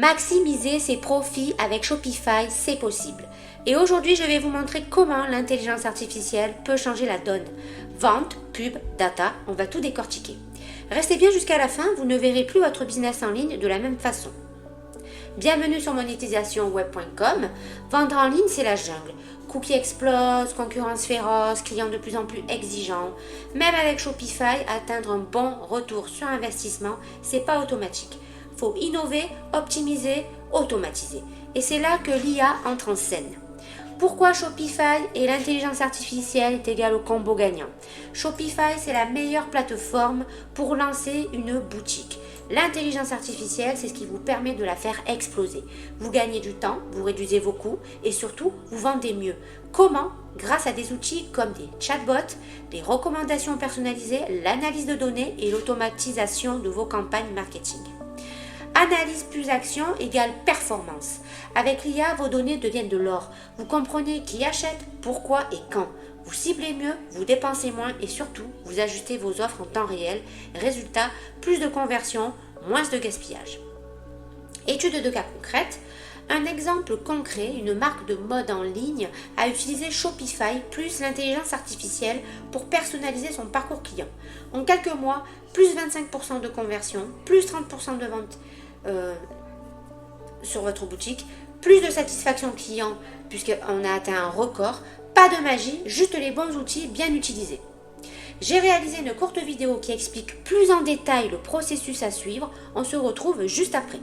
Maximiser ses profits avec Shopify, c'est possible. Et aujourd'hui, je vais vous montrer comment l'intelligence artificielle peut changer la donne. Vente, pub, data, on va tout décortiquer. Restez bien jusqu'à la fin, vous ne verrez plus votre business en ligne de la même façon. Bienvenue sur monétisationweb.com. Vendre en ligne, c'est la jungle. Coûts qui explosent, concurrence féroce, clients de plus en plus exigeants. Même avec Shopify, atteindre un bon retour sur investissement, c'est pas automatique. Faut innover, optimiser, automatiser. Et c'est là que l'IA entre en scène. Pourquoi Shopify et l'intelligence artificielle est égale au combo gagnant? Shopify, c'est la meilleure plateforme pour lancer une boutique. L'intelligence artificielle, c'est ce qui vous permet de la faire exploser. Vous gagnez du temps, vous réduisez vos coûts et surtout, vous vendez mieux. Comment? Grâce à des outils comme des chatbots, des recommandations personnalisées, l'analyse de données et l'automatisation de vos campagnes marketing. Analyse plus action égale performance. Avec l'IA, vos données deviennent de l'or. Vous comprenez qui achète, pourquoi et quand. Vous ciblez mieux, vous dépensez moins et surtout, vous ajustez vos offres en temps réel. Résultat, plus de conversion, moins de gaspillage. Étude de cas concrète. Un exemple concret, une marque de mode en ligne a utilisé Shopify plus l'intelligence artificielle pour personnaliser son parcours client. En quelques mois, plus 25% de conversion, plus 30% de vente sur votre boutique, plus de satisfaction client puisqu'on a atteint un record. Pas de magie, juste les bons outils bien utilisés. J'ai réalisé une courte vidéo qui explique plus en détail le processus à suivre. On se retrouve juste après.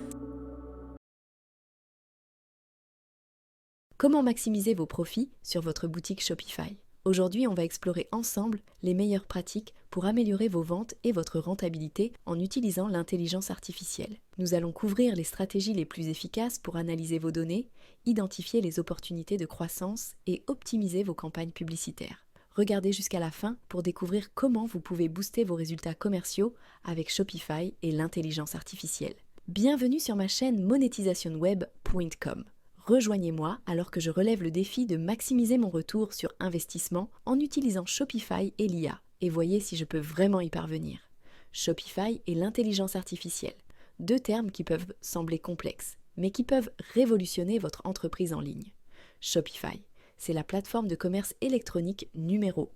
Comment maximiser vos profits sur votre boutique Shopify? Aujourd'hui, on va explorer ensemble les meilleures pratiques pour améliorer vos ventes et votre rentabilité en utilisant l'intelligence artificielle. Nous allons couvrir les stratégies les plus efficaces pour analyser vos données, identifier les opportunités de croissance et optimiser vos campagnes publicitaires. Regardez jusqu'à la fin pour découvrir comment vous pouvez booster vos résultats commerciaux avec Shopify et l'intelligence artificielle. Bienvenue sur ma chaîne monétisationweb.com. Rejoignez-moi alors que je relève le défi de maximiser mon retour sur investissement en utilisant Shopify et l'IA. Et voyez si je peux vraiment y parvenir. Shopify et l'intelligence artificielle. Deux termes qui peuvent sembler complexes, mais qui peuvent révolutionner votre entreprise en ligne. Shopify, c'est la plateforme de commerce électronique numéro 1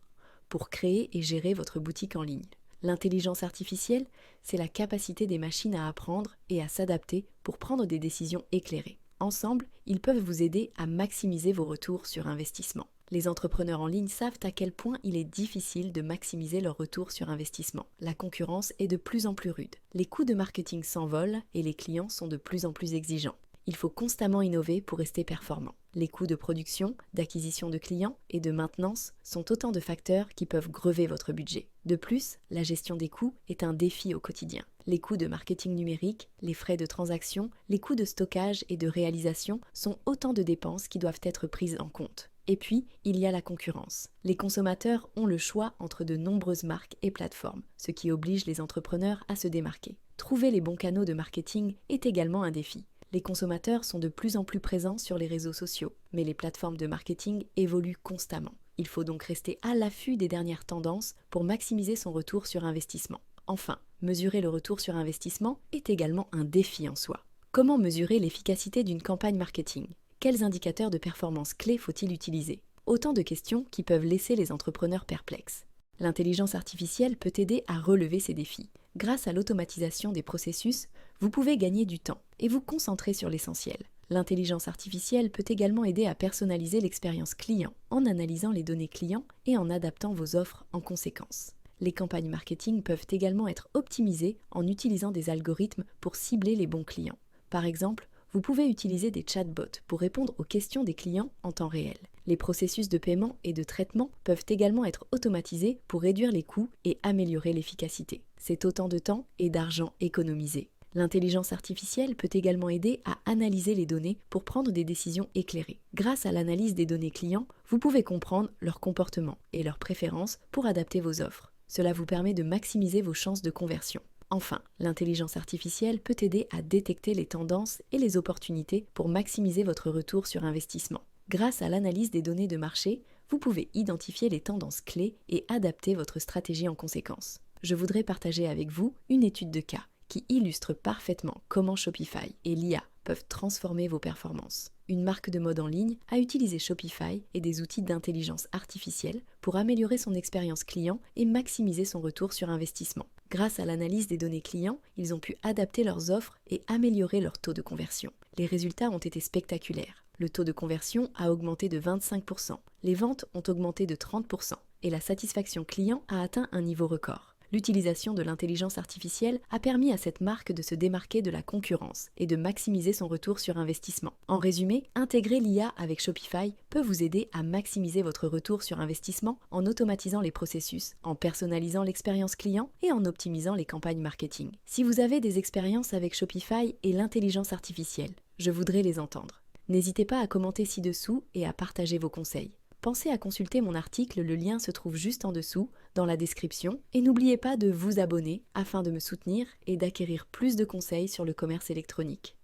pour créer et gérer votre boutique en ligne. L'intelligence artificielle, c'est la capacité des machines à apprendre et à s'adapter pour prendre des décisions éclairées. Ensemble, ils peuvent vous aider à maximiser vos retours sur investissement. Les entrepreneurs en ligne savent à quel point il est difficile de maximiser leur retour sur investissement. La concurrence est de plus en plus rude. Les coûts de marketing s'envolent et les clients sont de plus en plus exigeants. Il faut constamment innover pour rester performant. Les coûts de production, d'acquisition de clients et de maintenance sont autant de facteurs qui peuvent grever votre budget. De plus, la gestion des coûts est un défi au quotidien. Les coûts de marketing numérique, les frais de transaction, les coûts de stockage et de réalisation sont autant de dépenses qui doivent être prises en compte. Et puis, il y a la concurrence. Les consommateurs ont le choix entre de nombreuses marques et plateformes, ce qui oblige les entrepreneurs à se démarquer. Trouver les bons canaux de marketing est également un défi. Les consommateurs sont de plus en plus présents sur les réseaux sociaux, mais les plateformes de marketing évoluent constamment. Il faut donc rester à l'affût des dernières tendances pour maximiser son retour sur investissement. Enfin, mesurer le retour sur investissement est également un défi en soi. Comment mesurer l'efficacité d'une campagne marketing? Quels indicateurs de performance clés faut-il utiliser? Autant de questions qui peuvent laisser les entrepreneurs perplexes. L'intelligence artificielle peut aider à relever ces défis. Grâce à l'automatisation des processus, vous pouvez gagner du temps et vous concentrer sur l'essentiel. L'intelligence artificielle peut également aider à personnaliser l'expérience client en analysant les données clients et en adaptant vos offres en conséquence. Les campagnes marketing peuvent également être optimisées en utilisant des algorithmes pour cibler les bons clients. Par exemple, vous pouvez utiliser des chatbots pour répondre aux questions des clients en temps réel. Les processus de paiement et de traitement peuvent également être automatisés pour réduire les coûts et améliorer l'efficacité. C'est autant de temps et d'argent économisés. L'intelligence artificielle peut également aider à analyser les données pour prendre des décisions éclairées. Grâce à l'analyse des données clients, vous pouvez comprendre leur comportement et leurs préférences pour adapter vos offres. Cela vous permet de maximiser vos chances de conversion. Enfin, l'intelligence artificielle peut aider à détecter les tendances et les opportunités pour maximiser votre retour sur investissement. Grâce à l'analyse des données de marché, vous pouvez identifier les tendances clés et adapter votre stratégie en conséquence. Je voudrais partager avec vous une étude de cas qui illustre parfaitement comment Shopify et l'IA peuvent transformer vos performances. Une marque de mode en ligne a utilisé Shopify et des outils d'intelligence artificielle pour améliorer son expérience client et maximiser son retour sur investissement. Grâce à l'analyse des données clients, ils ont pu adapter leurs offres et améliorer leur taux de conversion. Les résultats ont été spectaculaires. Le taux de conversion a augmenté de 25%, les ventes ont augmenté de 30% et la satisfaction client a atteint un niveau record. L'utilisation de l'intelligence artificielle a permis à cette marque de se démarquer de la concurrence et de maximiser son retour sur investissement. En résumé, intégrer l'IA avec Shopify peut vous aider à maximiser votre retour sur investissement en automatisant les processus, en personnalisant l'expérience client et en optimisant les campagnes marketing. Si vous avez des expériences avec Shopify et l'intelligence artificielle, je voudrais les entendre. N'hésitez pas à commenter ci-dessous et à partager vos conseils. Pensez à consulter mon article, le lien se trouve juste en dessous, dans la description, et n'oubliez pas de vous abonner afin de me soutenir et d'acquérir plus de conseils sur le commerce électronique.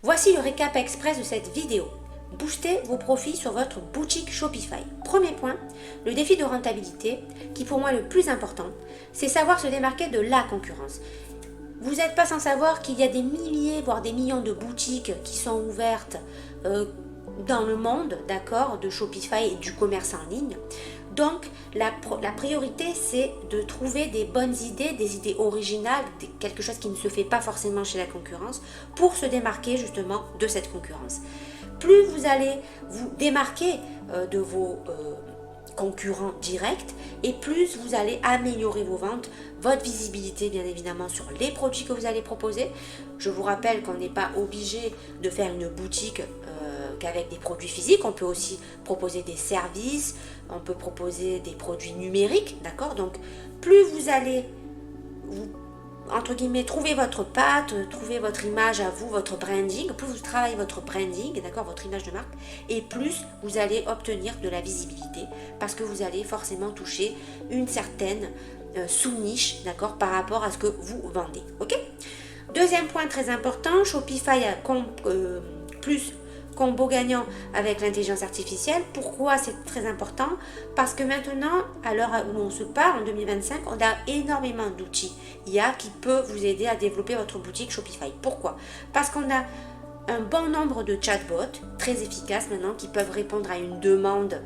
Voici le récap express de cette vidéo. Boostez vos profits sur votre boutique Shopify. Premier point, le défi de rentabilité, qui pour moi est le plus important, c'est savoir se démarquer de la concurrence. Vous n'êtes pas sans savoir qu'il y a des milliers, voire des millions de boutiques qui sont ouvertes dans le monde, d'accord, de Shopify et du commerce en ligne. Donc, la priorité, c'est de trouver des bonnes idées, des idées originales, quelque chose qui ne se fait pas forcément chez la concurrence, pour se démarquer justement de cette concurrence. Plus vous allez vous démarquer de vos concurrents directs, et plus vous allez améliorer vos ventes, votre visibilité bien évidemment sur les produits que vous allez proposer. Je vous rappelle qu'on n'est pas obligé de faire une boutique qu'avec des produits physiques, on peut aussi proposer des services, on peut proposer des produits numériques, d'accord? Donc plus vous allez, entre guillemets, trouver votre patte, trouver votre image à vous, votre branding, plus vous travaillez votre branding, d'accord, votre image de marque, et plus vous allez obtenir de la visibilité, parce que vous allez forcément toucher une certaine sous-niche, d'accord, par rapport à ce que vous vendez, ok? Deuxième point très important, Shopify a plus combo gagnant avec l'intelligence artificielle. Pourquoi c'est très important? Parce que maintenant, à l'heure où on se parle, en 2025, on a énormément d'outils IA qui peuvent vous aider à développer votre boutique Shopify. Pourquoi? Parce qu'on a un bon nombre de chatbots très efficaces maintenant qui peuvent répondre à une demande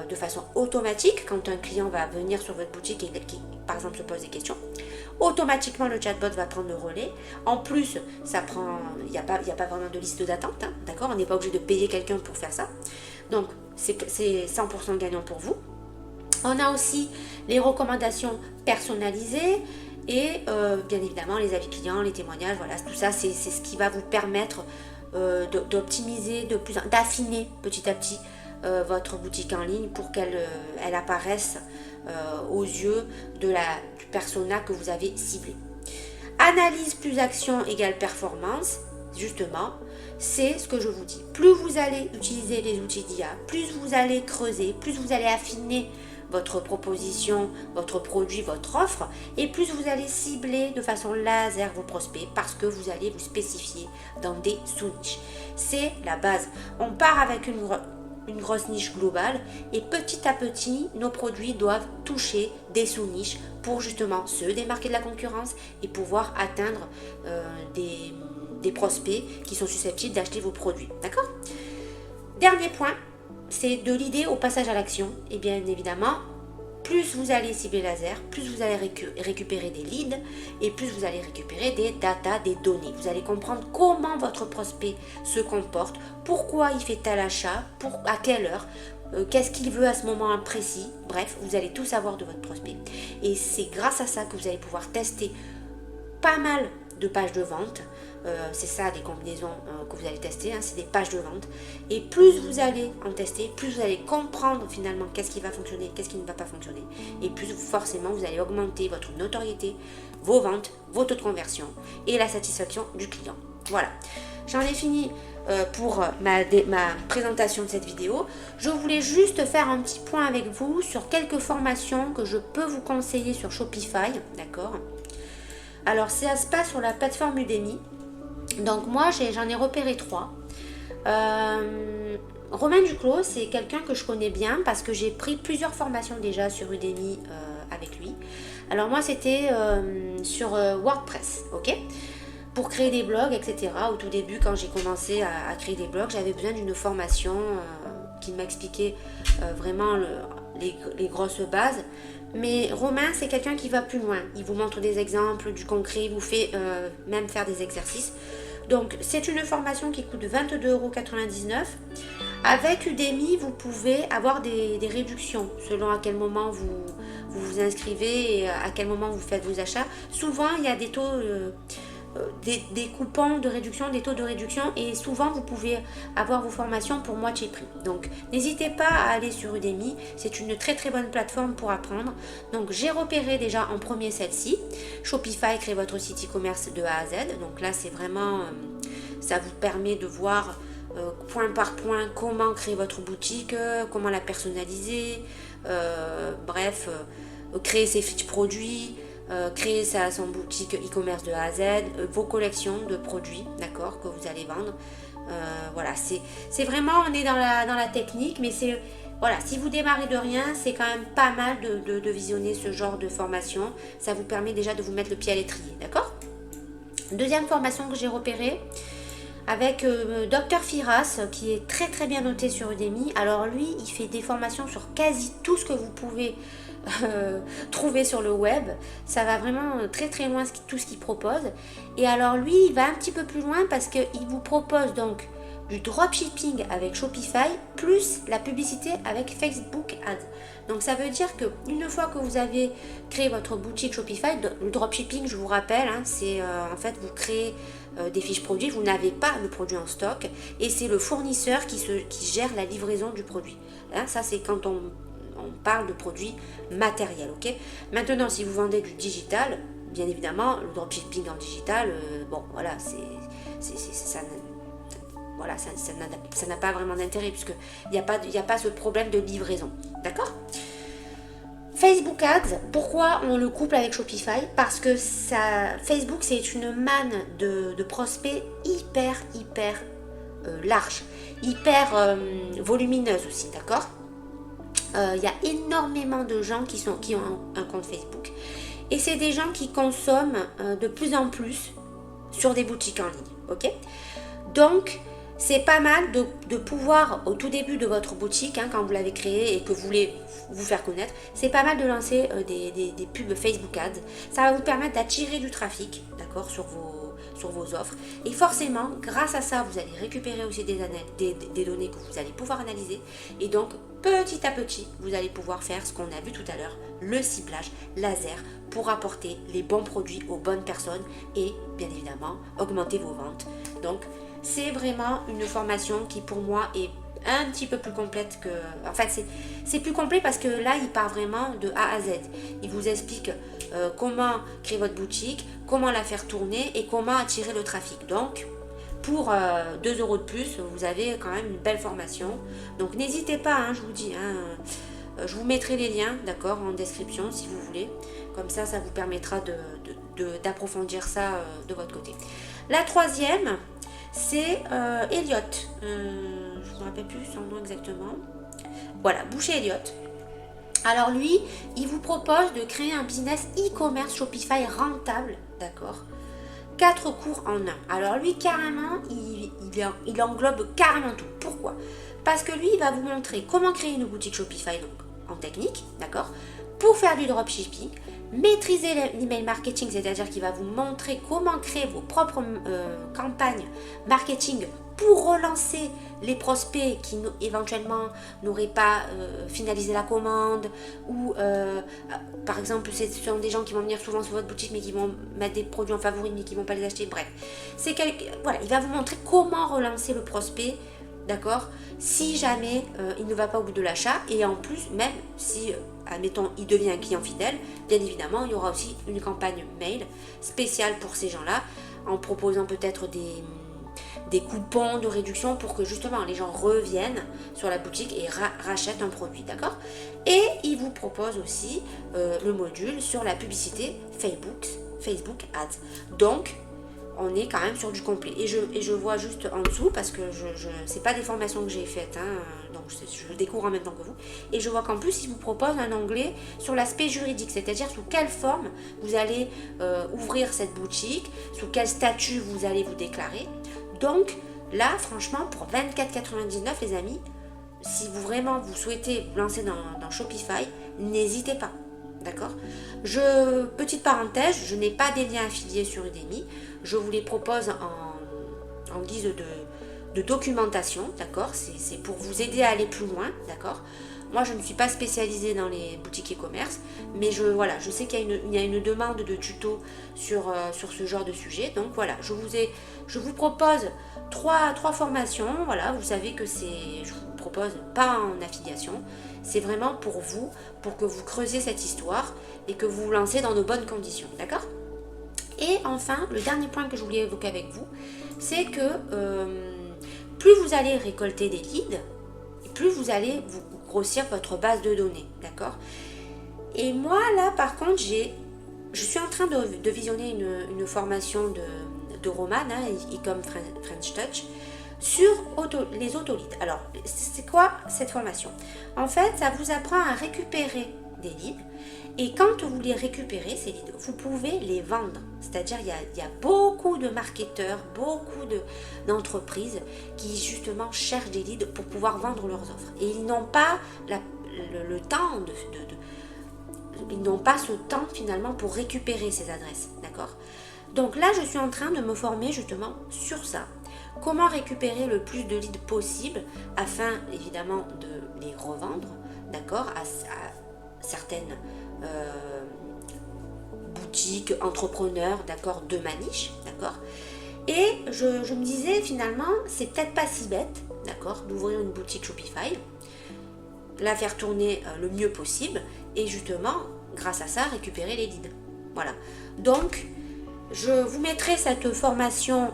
de façon automatique quand un client va venir sur votre boutique et qui, par exemple, se pose des questions. Automatiquement, le chatbot va prendre le relais. En plus, il n'y a pas vraiment de liste d'attente, hein, d'accord? On n'est pas obligé de payer quelqu'un pour faire ça. Donc, c'est 100% gagnant pour vous. On a aussi les recommandations personnalisées et bien évidemment les avis clients, les témoignages, voilà, tout ça, c'est ce qui va vous permettre d'optimiser, d'affiner petit à petit votre boutique en ligne pour qu'elle apparaisse aux yeux du persona que vous avez ciblé. Analyse plus action égale performance, justement, c'est ce que je vous dis. Plus vous allez utiliser les outils d'IA, plus vous allez creuser, plus vous allez affiner votre proposition, votre produit, votre offre, et plus vous allez cibler de façon laser vos prospects parce que vous allez vous spécifier dans des sous-niches. C'est la base. On part avec une grosse niche globale et petit à petit, nos produits doivent toucher des sous-niches pour justement se démarquer de la concurrence et pouvoir atteindre des prospects qui sont susceptibles d'acheter vos produits. D'accord? Dernier point, c'est de l'idée au passage à l'action. Et bien évidemment, plus vous allez cibler laser, plus vous allez récupérer des leads et plus vous allez récupérer des data, des données. Vous allez comprendre comment votre prospect se comporte, pourquoi il fait tel achat, à quelle heure, qu'est-ce qu'il veut à ce moment précis. Bref, vous allez tout savoir de votre prospect. Et c'est grâce à ça que vous allez pouvoir tester pas mal de pages de vente. C'est ça les combinaisons que vous allez tester, hein, c'est des pages de vente. Et plus vous allez en tester, plus vous allez comprendre finalement qu'est-ce qui va fonctionner, qu'est-ce qui ne va pas fonctionner. Et plus forcément vous allez augmenter votre notoriété, vos ventes, vos taux de conversion et la satisfaction du client. Voilà, j'en ai fini pour ma présentation de cette vidéo. Je voulais juste faire un petit point avec vous sur quelques formations que je peux vous conseiller sur Shopify, d'accord? Alors ça se passe sur la plateforme Udemy. Donc moi j'en ai repéré 3. Romain Duclos, c'est quelqu'un que je connais bien parce que j'ai pris plusieurs formations déjà sur Udemy avec lui. Alors moi c'était sur WordPress, ok? pour créer des blogs, etc. Au tout début, quand j'ai commencé à créer des blogs, j'avais besoin d'une formation qui m'expliquait vraiment les grosses bases. Mais Romain, c'est quelqu'un qui va plus loin. Il vous montre des exemples, du concret, il vous fait même faire des exercices. Donc, c'est une formation qui coûte 22,99 €. Avec Udemy, vous pouvez avoir des réductions selon à quel moment vous inscrivez et à quel moment vous faites vos achats. Souvent, il y a des taux, des coupons de réduction, des taux de réduction, et souvent vous pouvez avoir vos formations pour moitié prix. Donc n'hésitez pas à aller sur Udemy, c'est une très très bonne plateforme pour apprendre. Donc j'ai repéré déjà en premier celle-ci, Shopify, créer votre site e-commerce de A à Z. Donc là c'est vraiment, ça vous permet de voir point par point comment créer votre boutique, comment la personnaliser, bref, créer ses fiches produits, créer son boutique e-commerce de A à Z, vos collections de produits, d'accord, que vous allez vendre. Voilà, c'est vraiment, on est dans la technique, mais c'est, voilà, si vous démarrez de rien, c'est quand même pas mal de visionner ce genre de formation. Ça vous permet déjà de vous mettre le pied à l'étrier, d'accord? Deuxième formation que j'ai repérée, avec Dr Firas, qui est très très bien noté sur Udemy. Alors lui, il fait des formations sur quasi tout ce que vous pouvez trouver sur le web. Ça va vraiment très très loin tout ce qu'il propose. Et alors lui, il va un petit peu plus loin parce qu'il vous propose donc du dropshipping avec Shopify plus la publicité avec Facebook Ads. Donc ça veut dire que une fois que vous avez créé votre boutique Shopify, le dropshipping, je vous rappelle, hein, c'est en fait vous créez des fiches produits, vous n'avez pas le produit en stock et c'est le fournisseur qui gère la livraison du produit. Hein, ça c'est quand on parle de produits matériels, ok? Maintenant, si vous vendez du digital, bien évidemment, le dropshipping en digital, bon, voilà, voilà, ça n'a pas vraiment d'intérêt puisque il n'y a pas ce problème de livraison, d'accord? Facebook Ads, pourquoi on le couple avec Shopify? Parce que Facebook, c'est une manne de prospects hyper large, hyper volumineuse aussi, d'accord? Il y a énormément de gens qui ont un compte Facebook. Et c'est des gens qui consomment de plus en plus sur des boutiques en ligne. Ok? Donc, c'est pas mal de pouvoir, au tout début de votre boutique, hein, quand vous l'avez créée et que vous voulez vous faire connaître, c'est pas mal de lancer des pubs Facebook Ads. Ça va vous permettre d'attirer du trafic, d'accord, sur vos offres. Et forcément, grâce à ça, vous allez récupérer aussi des données que vous allez pouvoir analyser. Et donc, petit à petit, vous allez pouvoir faire ce qu'on a vu tout à l'heure, le ciblage laser pour apporter les bons produits aux bonnes personnes et bien évidemment augmenter vos ventes. Donc, c'est vraiment une formation qui pour moi est un petit peu plus complète que... En fait, c'est plus complet parce que là, il part vraiment de A à Z. Il vous explique comment créer votre boutique, comment la faire tourner et comment attirer le trafic. Donc, pour 2 € de plus, vous avez quand même une belle formation. Donc, n'hésitez pas, hein, je vous dis, hein, je vous mettrai les liens, d'accord, en description si vous voulez. Comme ça, ça vous permettra d'approfondir ça de votre côté. La troisième, c'est Elliot. Je ne me rappelle plus son nom exactement. Voilà, Boucher Elliot. Alors lui, il vous propose de créer un business e-commerce Shopify rentable, d'accord, 4 cours en un. Alors lui, carrément, il englobe carrément tout. Pourquoi? Parce que lui, il va vous montrer comment créer une boutique Shopify, donc en technique, d'accord, pour faire du dropshipping, maîtriser l'email marketing, c'est-à-dire qu'il va vous montrer comment créer vos propres campagnes marketing pour relancer les prospects qui éventuellement n'auraient pas finalisé la commande ou par exemple ce sont des gens qui vont venir souvent sur votre boutique mais qui vont mettre des produits en favoris mais qui ne vont pas les acheter. Bref, voilà, il va vous montrer comment relancer le prospect, d'accord, si jamais il ne va pas au bout de l'achat. Et en plus, même si admettons il devient un client fidèle, bien évidemment il y aura aussi une campagne mail spéciale pour ces gens-là en proposant peut-être des coupons de réduction pour que justement les gens reviennent sur la boutique et rachètent un produit, d'accord? Et il vous propose aussi le module sur la publicité Facebook Ads. Donc, on est quand même sur du complet. Et je vois juste en dessous, parce que c'est pas des formations que j'ai faites, donc je découvre en même temps que vous. Et je vois qu'en plus, ils vous proposent un onglet sur l'aspect juridique, c'est-à-dire sous quelle forme vous allez ouvrir cette boutique, sous quel statut vous allez vous déclarer. Donc là, franchement, pour 24,99 les amis, si vous vraiment vous souhaitez vous lancer dans Shopify, n'hésitez pas. D'accord. Petite parenthèse, je n'ai pas des liens affiliés sur Udemy. Je vous les propose en guise de documentation. D'accord. C'est pour vous aider à aller plus loin. D'accord. Moi, je ne suis pas spécialisée dans les boutiques e-commerce, mais je sais qu'il y a une demande de tuto sur ce genre de sujet. Donc voilà, je vous propose trois formations. Voilà, vous savez que je vous propose pas en affiliation. C'est vraiment pour vous, pour que vous creusiez cette histoire et que vous vous lancez dans de bonnes conditions. D'accord ? Et enfin, le dernier point que je voulais évoquer avec vous, c'est que plus vous allez récolter des leads, plus vous allez vous grossir votre base de données, d'accord? Et moi là par contre je suis en train de visionner une formation de Roman, e-com French Touch, sur les autoleads. Alors c'est quoi cette formation? En fait ça vous apprend à récupérer des leads, et quand vous les récupérez ces leads, vous pouvez les vendre. C'est-à-dire il y a beaucoup de marketeurs, beaucoup d'entreprises qui justement cherchent des leads pour pouvoir vendre leurs offres. Et ils n'ont pas le temps ils n'ont pas ce temps finalement pour récupérer ces adresses. D'accord? Donc là, je suis en train de me former justement sur ça. Comment récupérer le plus de leads possible afin évidemment de les revendre, d'accord, à certaines boutiques, entrepreneurs, d'accord, de ma niche, d'accord. Et je me disais finalement, c'est peut-être pas si bête, d'accord, d'ouvrir une boutique Shopify, la faire tourner le mieux possible et justement, grâce à ça, récupérer les leads. Voilà. Donc, je vous mettrai cette formation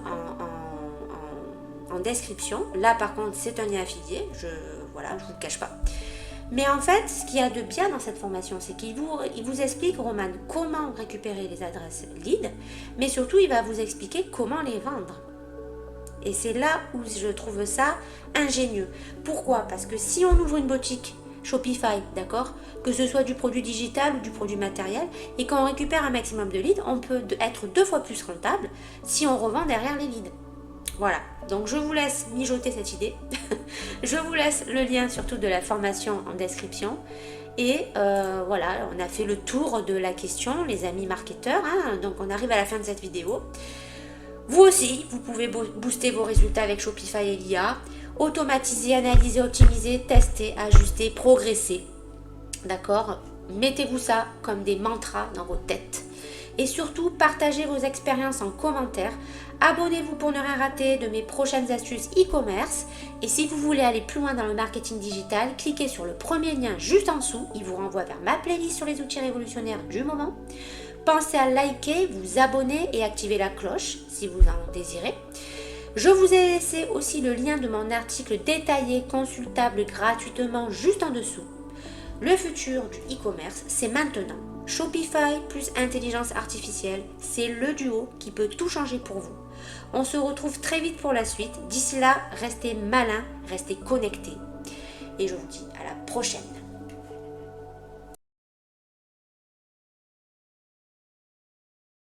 en description. Là, par contre, c'est un lien affilié. Je vous le cache pas. Mais en fait, ce qu'il y a de bien dans cette formation, c'est qu'il vous explique, Roman, comment récupérer les adresses leads, mais surtout, il va vous expliquer comment les vendre. Et c'est là où je trouve ça ingénieux. Pourquoi? Parce que si on ouvre une boutique Shopify, d'accord, que ce soit du produit digital ou du produit matériel, et qu'on récupère un maximum de leads, on peut être 2 fois plus rentable si on revend derrière les leads. Voilà, donc je vous laisse mijoter cette idée. Je vous laisse le lien surtout de la formation en description. Et voilà, on a fait le tour de la question, les amis marketeurs. Donc on arrive à la fin de cette vidéo. Vous aussi, vous pouvez booster vos résultats avec Shopify et l'IA. Automatiser, analyser, optimiser, tester, ajuster, progresser. D'accord? Mettez-vous ça comme des mantras dans vos têtes. Et surtout, partagez vos expériences en commentaire. Abonnez-vous pour ne rien rater de mes prochaines astuces e-commerce. Et si vous voulez aller plus loin dans le marketing digital, cliquez sur le premier lien juste en dessous. Il vous renvoie vers ma playlist sur les outils révolutionnaires du moment. Pensez à liker, vous abonner et activer la cloche si vous en désirez. Je vous ai laissé aussi le lien de mon article détaillé, consultable gratuitement juste en dessous. Le futur du e-commerce, c'est maintenant. Shopify plus intelligence artificielle, c'est le duo qui peut tout changer pour vous. On se retrouve très vite pour la suite. D'ici là, restez malins, restez connectés. Et je vous dis à la prochaine.